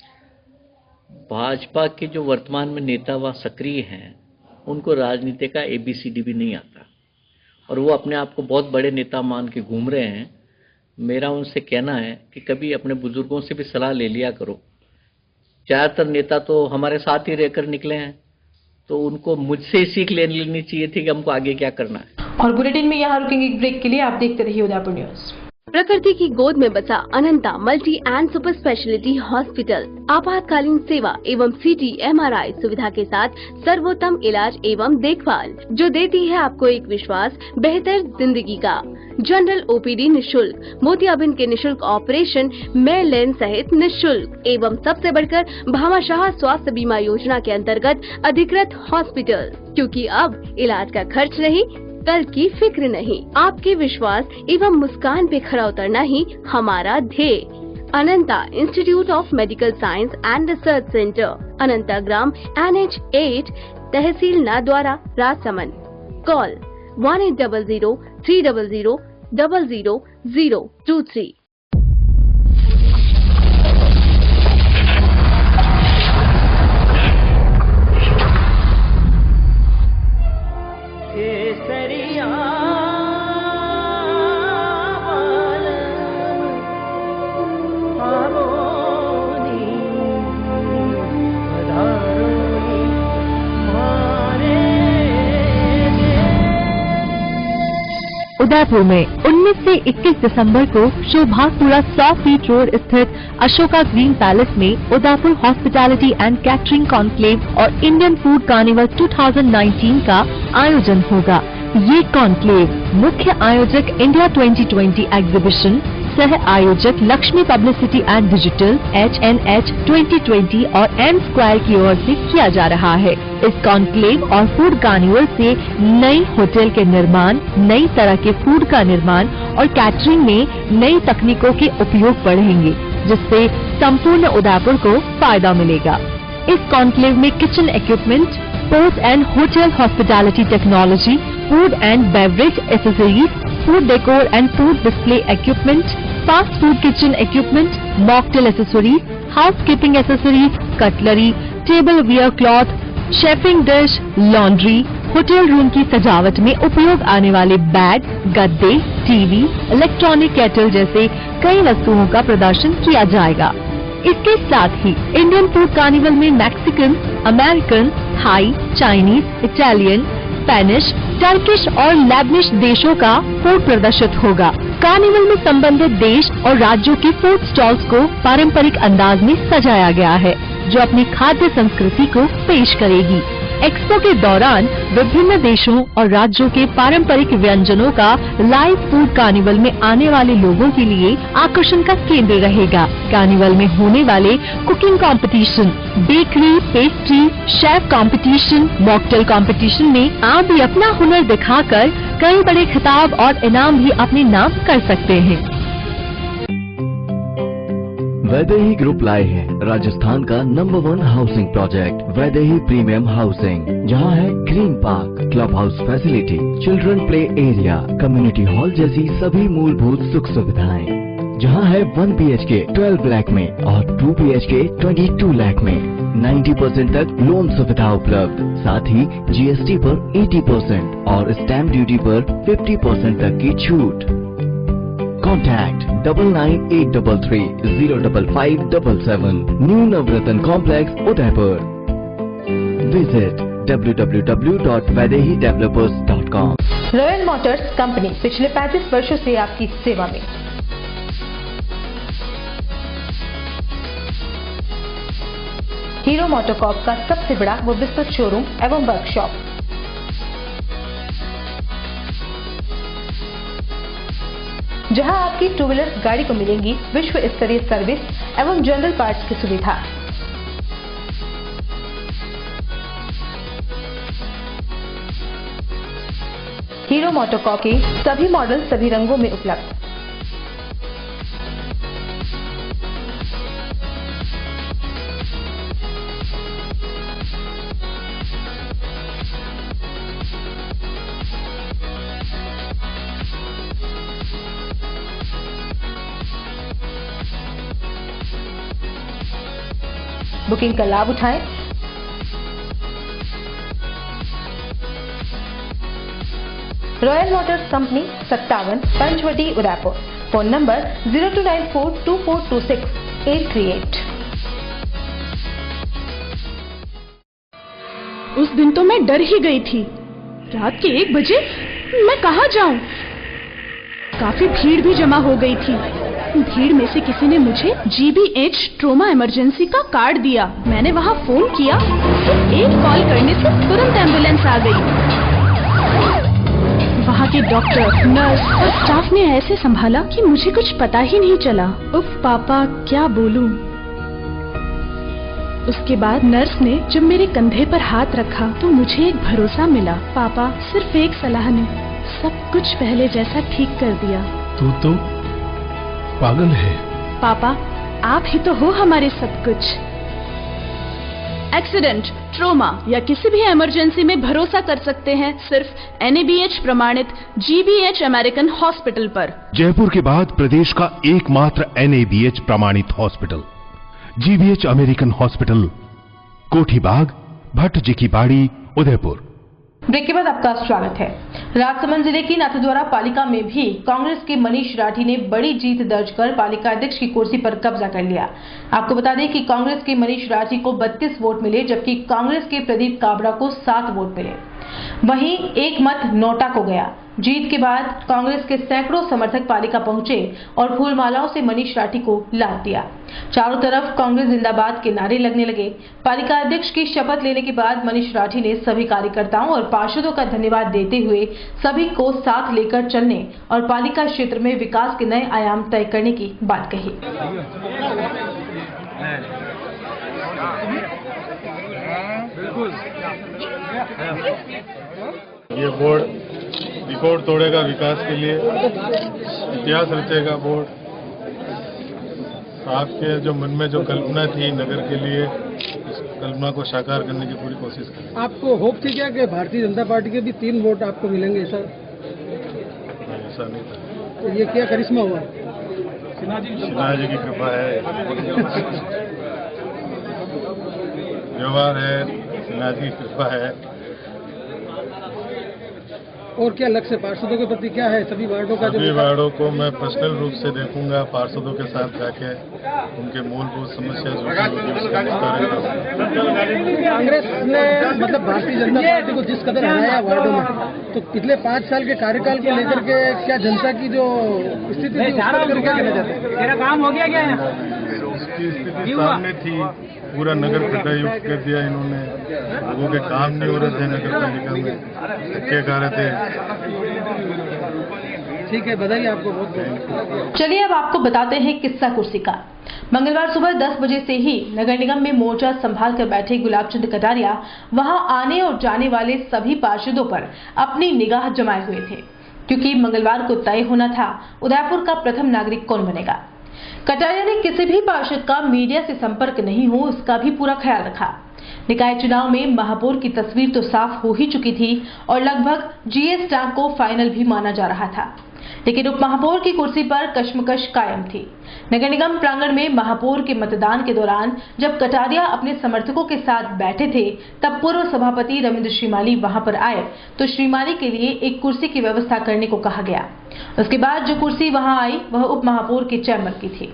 भाजपा के जो वर्तमान में नेता व सक्रिय हैं उनको राजनीति का ABCD भी नहीं आता और वो अपने आप को बहुत बड़े नेता मान के घूम रहे हैं। मेरा उनसे कहना है कि कभी अपने बुजुर्गों से भी सलाह ले लिया करो। ज़्यादातर नेता तो हमारे साथ ही रहकर निकले हैं, तो उनको मुझसे ही सीख लेनी चाहिए थी कि हमको आगे क्या करना है। और बुलेटिन में यहाँ रुकेंगे एक ब्रेक के लिए। आप देखते रहिए उदयपुर न्यूज। प्रकृति की गोद में बसा Ananta multi and super speciality hospital आपातकालीन सेवा एवं CT MRI सुविधा के साथ सर्वोत्तम इलाज एवं देखभाल, जो देती है आपको एक विश्वास बेहतर जिंदगी का। जनरल OPD निःशुल्क, मोतियाबिंद के निःशुल्क ऑपरेशन, मेल लेन सहित निःशुल्क एवं सबसे बढ़कर भामाशाह स्वास्थ्य बीमा योजना के अंतर्गत अधिकृत हॉस्पिटल, क्योंकि अब इलाज का खर्च नहीं, कल की फिक्र नहीं। आपके विश्वास एवं मुस्कान पे खरा उतरना ही हमारा ध्येय। Ananta institute of medical science and research centre, Ananta Gram, NH 8, तहसील नाद्वारा, राजसमंद। कॉल 1800-300-00023। उदयपुर में 19 से 21 दिसंबर को शोभापुरा 100 फीट रोड स्थित अशोका ग्रीन पैलेस में Udaipur hospitality and catering conclave और इंडियन फूड कार्निवल 2019 का आयोजन होगा। ये कॉन्क्लेव मुख्य आयोजक इंडिया 2020 एग्जीबिशन, सह आयोजक Lakshmi publicity and digital HNH 2020 और M स्क्वायर की ओर से किया जा रहा है। इस कॉन्क्लेव और फूड कार्निवल से नई होटल के निर्माण, नई तरह के फूड का निर्माण और कैटरिंग में नई तकनीकों के उपयोग बढ़ेंगे, जिससे संपूर्ण उदयपुर को फायदा मिलेगा। इस कॉन्क्लेव में kitchen equipment, port and hotel hospitality technology, food and beverage accessories, food decor and food display equipment, fast food kitchen equipment, mocktail accessories, housekeeping accessories, cutlery, tableware cloth, chafing dish, laundry, hotel room की सजावट में उपयोग आने वाले bed, गद्दे, TV, electronic kettle जैसे कई वस्तुओं का प्रदर्शन किया जाएगा। इसके साथ ही इंडियन फूड कार्निवल में Mexican, American, Thai, Chinese, Italian, Spanish, Turkish और लेबनिश देशों का फूड प्रदर्शित होगा। कार्निवल में संबंधित देश और राज्यों के फूड स्टॉल्स को पारंपरिक अंदाज में सजाया गया है, जो अपनी खाद्य संस्कृति को पेश करेगी। एक्सपो के दौरान विभिन्न देशों और राज्यों के पारंपरिक व्यंजनों का लाइव फूड कार्निवल में आने वाले लोगों के लिए आकर्षण का केंद्र रहेगा। कार्निवल में होने वाले cooking competition, bakery, pastry, chef competition, mocktail competition में आप भी अपना हुनर दिखाकर कई बड़े खिताब और इनाम भी अपने नाम कर सकते हैं। वैदेही ग्रुप लाए हैं राजस्थान का number 1 housing project Vaidehi premium housing, जहां है green park, club house facility, children play area, community hall जैसी सभी मूलभूत सुख सुविधाएं, जहां है 1 BHK 12 लाख में और 2 BHK 22 लाख में 90% तक लोन सुविधा उपलब्ध, साथ ही GST पर 80% और स्टैम्प ड्यूटी पर 50% तक की छूट। Contact 9983305577 New Navratna Complex, Udaipur. Visit www.vaidehidevelopers.com. Royal Motors company पिछले 35 वर्षों से आपकी सेवा में। हीरो मोटोकॉर्प का सबसे बड़ा व विस्तृत शोरूम एवं वर्कशॉप, जहां आपकी 2 व्हीलर गाड़ी को मिलेंगी विश्व स्तरीय सर्विस एवं जनरल पार्ट्स की सुविधा। हीरो मोटोकॉर्प के सभी मॉडल सभी रंगों में उपलब्ध। बुकिंग का लाभ उठाएं। Royal Motors company 57 Panchvati Udaipur. Phone number 02942426-838। उस दिन तो मैं डर ही गई थी। रात के 1 बजे मैं कहाँ जाऊं? काफी भीड़ भी जमा हो गई थी। भीड़ में से किसी ने मुझे GBH ट्रोमा इमरजेंसी का कार्ड दिया। मैंने वहाँ फोन किया तो एक कॉल करने से तुरंत एम्बुलेंस आ गई। वहाँ के डॉक्टर, नर्स और स्टाफ ने ऐसे संभाला कि मुझे कुछ पता ही नहीं चला। उफ पापा, क्या बोलूं। उसके बाद नर्स ने जब मेरे कंधे पर हाथ रखा तो मुझे एक भरोसा मिला। पापा, सिर्फ एक सलाह ने सब कुछ पहले जैसा ठीक कर दिया। तू तो पागल है। पापा, आप ही तो हो हमारे सब कुछ। एक्सीडेंट, ट्रोमा या किसी भी इमरजेंसी में भरोसा कर सकते हैं सिर्फ NABH प्रमाणित GBH अमेरिकन हॉस्पिटल पर। जयपुर के बाद प्रदेश का एकमात्र NABH प्रमाणित hospital GBH American hospital, Kothibagh, Bhatt ji की बाड़ी, उदयपुर। ब्रेक के बाद आपका स्वागत है। राजसमंद जिले की नाथद्वारा पालिका में भी कांग्रेस के मनीष राठी ने बड़ी जीत दर्ज कर पालिका अध्यक्ष की कुर्सी पर कब्जा कर लिया। आपको बता दें कि कांग्रेस के मनीष राठी को 32 वोट मिले, जबकि कांग्रेस के प्रदीप काबरा को 7 वोट मिले। वहीं एक मत नोटा को गया। जीत के बाद कांग्रेस के सैकड़ों समर्थक पालिका पहुंचे और फूलमालाओं से मनीष राठी को लाद दिया। चारों तरफ कांग्रेस जिंदाबाद के नारे लगने लगे। पालिका अध्यक्ष की शपथ लेने के बाद मनीष राठी ने सभी कार्यकर्ताओं और पार्षदों का धन्यवाद देते हुए सभी को साथ लेकर चलने और पालिका क्षेत्र में विकास के नए आयाम तय करने की बात कही। ये बोर्ड रिकॉर्ड तोड़ेगा विकास के लिए, इतिहास रचेगा बोर्ड। आपके जो मन में जो कल्पना थी नगर के लिए, इस कल्पना को साकार करने की पूरी कोशिश करें। आपको होप थी क्या कि भारतीय जनता पार्टी के भी 3 वोट आपको मिलेंगे? ऐसा नहीं था। तो ये क्या करिश्मा हुआ? सिन्हा जी की कृपा है, व्यवहार है, सिन्हा जी की कृपा है। और क्या लक्ष्य पार्षदों के प्रति क्या है? सभी वार्डों का सभी वार्डों को मैं पर्सनल रूप से देखूंगा, पार्षदों के साथ जाके उनके मूलभूत समस्या जो कांग्रेस ने मतलब भारतीय जनता पार्टी को जिस कदर हराया वार्डों में, तो पिछले 5 साल के कार्यकाल को लेकर के क्या जनता की जो स्थिति थी उसको लेकर क्या कहना चाहते हैं? मेरा काम हो गया क्या है? उसकी स्थिति सामने थी, पूरा नगर खड्डायुक्त कर दिया इन्होंने, लोगों के काम नहीं हो रहे थे नगर पालिका में, धक्के खा रहे थे। ठीक है, बधाई आपको बहुत बहुत। चलिए अब आपको बताते हैं किस्सा कुर्सी का। मंगलवार सुबह 10 बजे से ही नगर निगम में मोर्चा संभाल कर बैठे गुलाब चंद कटारिया वहां आने और जाने वाले सभी पार्षदों पर अपनी निगाह जमाए हुए थे, क्योंकि मंगलवार को तय होना था उदयपुर का प्रथम नागरिक कौन बनेगा। कटारिया ने किसी भी पार्षद का मीडिया से संपर्क नहीं हो इसका भी पूरा ख्याल रखा। निकाय चुनाव में महापौर की तस्वीर तो साफ हो ही चुकी थी और लगभग जीएस टैग को फाइनल भी माना जा रहा था, लेकिन उप महापौर की कुर्सी पर कश्मकश कायम थी। नगर निगम प्रांगण में महापौर के मतदान के दौरान जब कटारिया अपने समर्थकों के साथ बैठे थे, तब पूर्व सभापति रविंद्र श्रीमाली वहां पर आए तो श्रीमाली के लिए एक कुर्सी की व्यवस्था करने को कहा गया। उसके बाद जो कुर्सी वहां आई वह उप महापौर के चैम्बर की थी।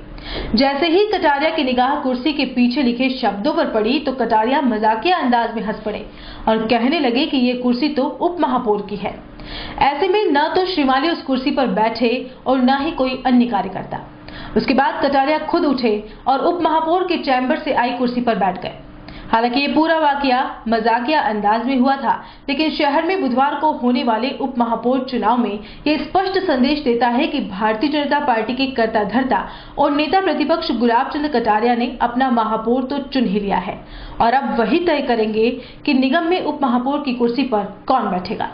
जैसे ही कटारिया की निगाह कुर्सी के पीछे लिखे शब्दों पर पड़ी तो कटारिया मजाकिया अंदाज में हंस पड़े और कहने लगे कि ये कुर्सी तो उप महापौर की है। ऐसे में न तो श्रीमाली उस कुर्सी पर बैठे और न ही कोई अन्य कार्यकर्ता। उसके बाद कटारिया खुद उठे और उप महापौर के चैम्बर से आई कुर्सी पर बैठ गए। हालांकि ये पूरा वाकया मजाकिया अंदाज में हुआ था, लेकिन शहर में बुधवार को होने वाले उप महापौर चुनाव में ये स्पष्ट संदेश देता है कि भारतीय जनता पार्टी के कर्ता धर्ता और नेता प्रतिपक्ष गुलाब चंद कटारिया ने अपना महापौर तो चुन ही लिया है और अब वही तय करेंगे कि निगम में उप महापौर की कुर्सी पर कौन बैठेगा।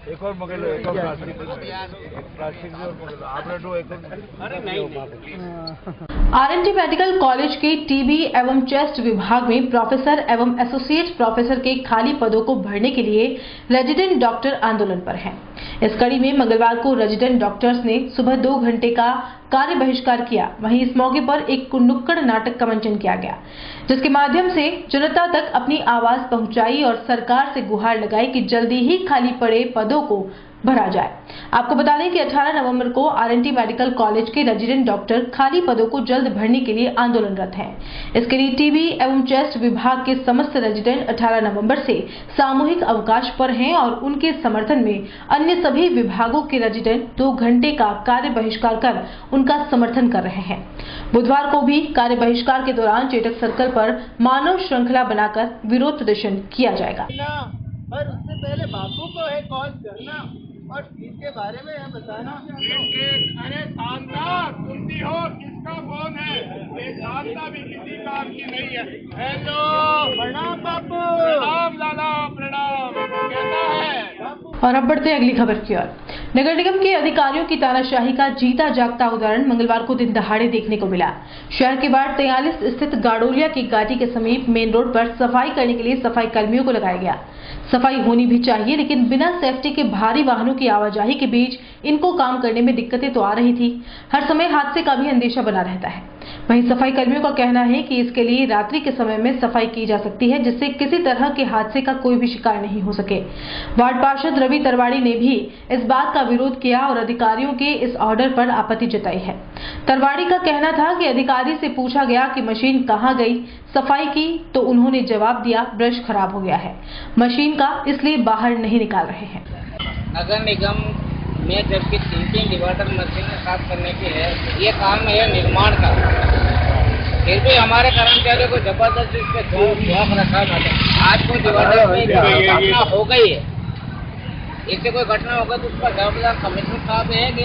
एक और मगर लो, एक और प्लास्टिक आपने दो एक आरएनटी मेडिकल कॉलेज के टीबी एवं चेस्ट विभाग में प्रोफेसर एवं एसोसिएट प्रोफेसर के खाली पदों को भरने के लिए रेजिडेंट डॉक्टर आंदोलन पर हैं। इस कड़ी में मंगलवार को रेजिडेंट डॉक्टर्स ने सुबह 2 घंटे का कार्य बहिष्कार किया। वहीं इस मौके पर एक नुक्कड़ नाटक का मंचन किया गया, जिसके माध्यम से जनता तक अपनी आवाज पहुंचाई और सरकार से गुहार लगाई कि जल्दी ही खाली पड़े पदों को भरा जाए। आपको बता दें कि 18 नवंबर को आरएनटी मेडिकल कॉलेज के रेजिडेंट डॉक्टर खाली पदों को जल्द भरने के लिए आंदोलनरत हैं। इसके लिए टीबी एवं चेस्ट विभाग के समस्त रेजिडेंट 18 नवंबर से सामूहिक अवकाश पर हैं और उनके समर्थन में अन्य सभी विभागों के रेजिडेंट 2 घंटे का कार्य बहिष्कार कर उनका समर्थन कर रहे हैं। बुधवार को भी कार्य बहिष्कार के दौरान चेटक सर्कल पर मानव श्रृंखला बनाकर विरोध प्रदर्शन किया जाएगा। पर उससे पहले बापू को एक कॉल करना और सीट के बारे में यह बताना। अरे शानदार कुर्सी हो, किसका फोन है? ये शानदार भी किसी काम की नहीं है। हेलो, प्रणाम बापू। प्रणाम लाला, प्रणाम। कैसा है? और अब बढ़ते अगली खबर की ओर। नगर निगम के अधिकारियों की तानाशाही का जीता जागता उदाहरण मंगलवार को दिन दहाड़े देखने को मिला। शहर के वार्ड 43 स्थित गाड़ोलिया की घाटी के समीप मेन रोड पर सफाई करने के लिए सफाई कर्मियों को लगाया गया। सफाई होनी भी चाहिए, लेकिन बिना सेफ्टी के भारी वाहनों की आवाजाही के बीच इनको काम करने में दिक्कतें तो आ रही थी। हर समय हादसे का भी अंदेशा बना रहता है। वहीं सफाई कर्मियों का कहना है कि इसके लिए रात्रि के समय में सफाई की जा सकती है, जिससे किसी तरह के हादसे का कोई भी शिकार नहीं हो सके। वार्ड पार्षद रवि तरवाड़ी ने भी इस बात का विरोध किया और अधिकारियों के इस ऑर्डर पर आपत्ति जताई है। तरवाड़ी का कहना था कि अधिकारी से पूछा गया कि मशीन कहां गई, सफाई की तो उन्होंने जवाब दिया ब्रश खराब हो गया है, मशीन का इसलिए बाहर नहीं निकाल रहे हैं। नगर निगम में जबकि 3-3 डिवाइडर मशीन साफ करने की है, ये काम है निर्माण का, फिर भी हमारे कर्मचारियों को जबरदस्ती इस पे झोंक रखा है। आज कोई डिवाइडर में घटना हो गई है, इससे कोई घटना होगा तो उसका जवाबदार कमिश्नर साहब है कि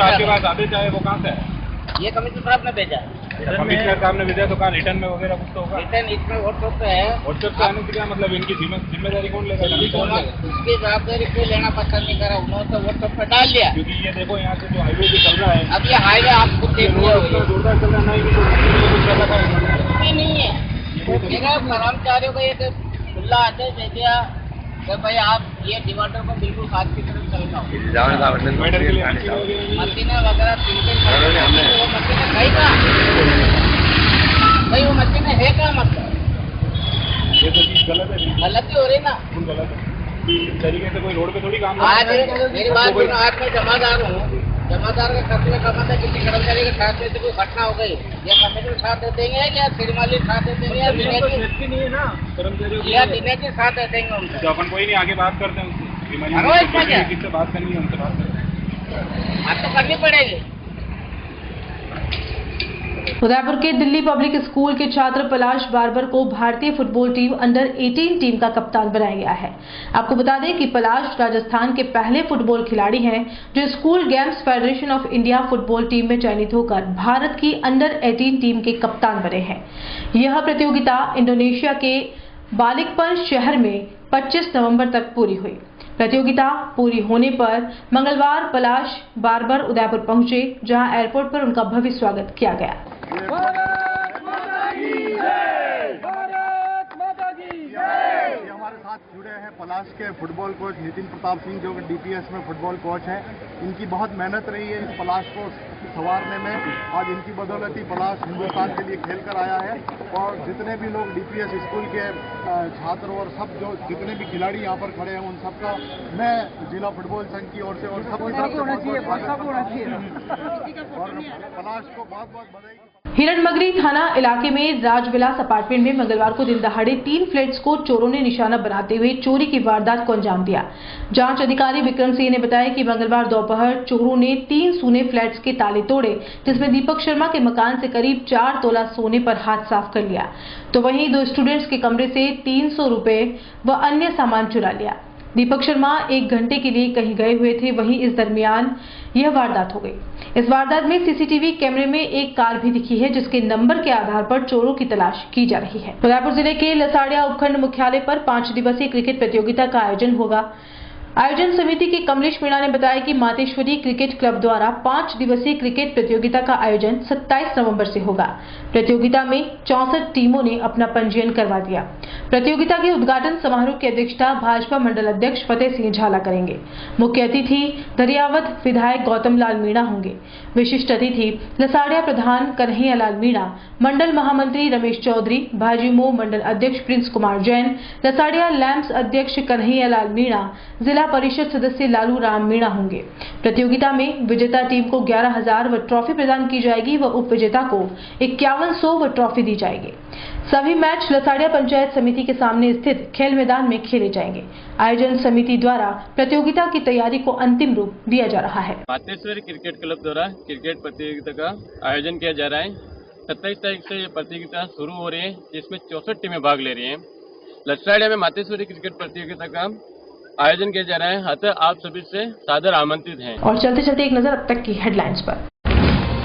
आपके पास आदेश आए वो कहाँ से है? ये कमिश्नर साहब ने भेजा है। कमिश्नर साहब ने भेजा तो कहाँ रिटर्न में वगैरह कुछ तो होगा? रिटर्न इसमें व्हाट्सएप पे है। व्हाट्सएप पे आने से क्या मतलब, इनकी जिम्मेदारी कौन लेगा? उसकी जवाबदारी कोई लेना पसंद नहीं करा, उन्होंने तो व्हाट्सएप पे डाल दिया। क्योंकि ये देखो यहाँ से जो हाईवे भी चल रहा है, अब ये हाईवे आप खुद देख रहे हो, जोरदार चल रहा नहीं है। कर्मचारियों को ये खुला आदेश दे दिया कि भाई आप ये डिवाइडर को बिल्कुल खाद की तरफ चलना हो। मशीनें वगैरह 3-3 वो मशीनें गई कहाँ? भाई वो मशीनें है क्या? मतलब ये तो चीज गलत है, गलती हो रही ना, गलत है। इस तरीके से कोई रोड पे थोड़ी काम आज मेरी बात सुनो, आज मैं जमादार हूँ, जमादार के खर्च में कमा था, किसी कर्मचारी के साथ में कोई घटना हो गई, या कमिश्नर साथ दे देंगे या श्रीमाली साथ दे देंगे या दिनेश साथ दे देंगे उनसे। तो अपन कोई नहीं, आगे बात करते हैं उससे, किससे बात करनी है उनसे बात करते हैं। बात तो करनी पड़ेगी। उदयपुर के दिल्ली पब्लिक स्कूल के छात्र पलाश बारबर को भारतीय फुटबॉल टीम अंडर 18 टीम का कप्तान बनाया गया है। आपको बता दें कि पलाश राजस्थान के पहले फुटबॉल खिलाड़ी हैं जो school games federation of India football team में चयनित होकर भारत की अंडर 18 टीम के कप्तान बने हैं। यह प्रतियोगिता इंडोनेशिया के बालिकपन शहर में 25 नवंबर तक पूरी हुई। प्रतियोगिता पूरी होने पर मंगलवार पलाश बारबर उदयपुर पहुंचे, जहां एयरपोर्ट पर उनका भव्य स्वागत किया गया। हमारे साथ जुड़े हैं पलाश के फुटबॉल कोच नितिन प्रताप सिंह, जो डीपीएस में फुटबॉल कोच हैं। इनकी बहुत मेहनत रही है इस पलाश को संवारने में। आज इनकी बदौलत ही पलाश हिंदुस्तान के लिए खेल कर आया है। और जितने भी लोग डीपीएस स्कूल के छात्र और सब जो जितने भी खिलाड़ी यहाँ पर खड़े हैं, उन सबका मैं जिला फुटबॉल संघ की ओर से और सबकी तरफ से और पलाश को बहुत बहुत बधाई। हिरणमगरी थाना इलाके में राजविलास अपार्टमेंट में मंगलवार को दिन दहाड़े 3 फ्लैट्स को चोरों ने निशाना बनाते हुए चोरी की वारदात को अंजाम दिया। जांच अधिकारी विक्रम सिंह ने बताया कि मंगलवार दोपहर चोरों ने 3 सोने फ्लैट्स के ताले तोड़े, जिसमें दीपक शर्मा के मकान से करीब 4 तोला सोने पर हाथ साफ कर लिया, तो वहीं 2 स्टूडेंट्स के कमरे से 300 रुपए व अन्य सामान चुरा लिया। दीपक शर्मा 1 घंटे के लिए कहीं गए हुए थे, वहीं इस दरमियान यह वारदात हो गई। इस वारदात में सीसीटीवी कैमरे में एक कार भी दिखी है, जिसके नंबर के आधार पर चोरों की तलाश की जा रही है। उदयपुर जिले के लसाड़िया उपखंड मुख्यालय पर 5 दिवसीय क्रिकेट प्रतियोगिता का आयोजन होगा। आयोजन समिति के कमलेश मीणा ने बताया कि मातेश्वरी क्रिकेट क्लब द्वारा 5 दिवसीय क्रिकेट प्रतियोगिता का आयोजन 27 नवंबर से होगा। प्रतियोगिता में 64 टीमों ने अपना पंजीयन करवा दिया। प्रतियोगिता के उद्घाटन समारोह की अध्यक्षता भाजपा मंडल अध्यक्ष फतेह सिंह झाला करेंगे। मुख्य अतिथि दरियावत विधायक गौतम लाल मीणा होंगे। विशिष्ट अतिथि लसाड़िया प्रधान कन्हैया लाल मीणा, मंडल महामंत्री रमेश चौधरी, भाजीमो मंडल अध्यक्ष प्रिंस कुमार जैन, लसाड़िया लैंप्स अध्यक्ष कन्हैया लाल मीणा, जिला परिषद सदस्य लालू राम मीणा होंगे। प्रतियोगिता में विजेता टीम को 11,000 व ट्रॉफी प्रदान की जाएगी व उप विजेता को 5100 व ट्रॉफी दी जाएगी। सभी मैच लसाड़िया पंचायत समिति के सामने स्थित खेल मैदान में खेले जाएंगे। आयोजन समिति द्वारा प्रतियोगिता की तैयारी को अंतिम रूप दिया जा रहा है। मातेश्वरी क्रिकेट क्लब द्वारा क्रिकेट प्रतियोगिता का आयोजन किया जा रहा है। 27 तारीख से ये प्रतियोगिता शुरू हो रही है, जिसमें 64 टीमें भाग ले रही हैं। लसाड़िया में मातेश्वरी क्रिकेट प्रतियोगिता का आयोजन किया जा रहा है, अतः आप सभी से सादर आमंत्रित हैं। और चलते चलते एक नजर अब तक की हेडलाइंस पर।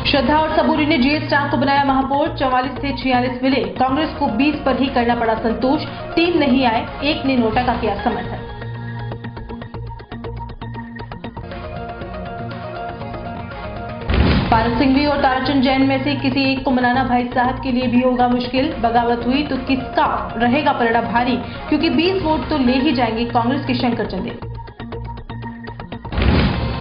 श्रद्धा और सबूरी ने जीएस स्टाफ को बनाया महापौर, 44 से 46 मिले, कांग्रेस को 20 पर ही करना पड़ा संतोष, 3 नहीं आए, 1 ने नोटा का किया समर्थन। पारस सिंघवी और ताराचंद जैन में से किसी एक को मनाना भाई साहब के लिए भी होगा मुश्किल। बगावत हुई तो किसका रहेगा पलड़ा भारी, क्योंकि 20 वोट तो ले ही जाएंगे कांग्रेस के शंकर चंदेल।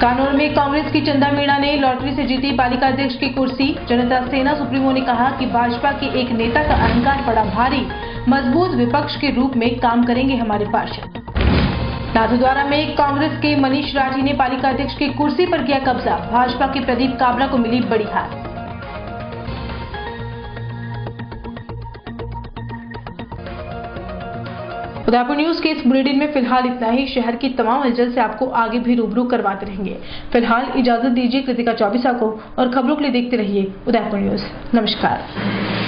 कानून में कांग्रेस की चंदा मीणा ने लॉटरी से जीती पालिका अध्यक्ष की कुर्सी। जनता सेना सुप्रीमो ने कहा कि भाजपा के एक नेता का अहंकार पड़ा भारी, मजबूत विपक्ष के रूप में काम करेंगे हमारे पार्षद। नाथद्वारा में कांग्रेस के मनीष राठी ने पालिका अध्यक्ष की कुर्सी पर किया कब्जा। भाजपा के प्रदीप काबरा को मिली बड़ी हार। उदयपुर न्यूज के इस बुलेटिन में फिलहाल इतना ही। शहर की तमाम हलचल से आपको आगे भी रूबरू करवाते रहेंगे। फिलहाल इजाजत दीजिए कृतिका चौबीसा को और खबरों के लिए देखते रहिए उदयपुर न्यूज। नमस्कार।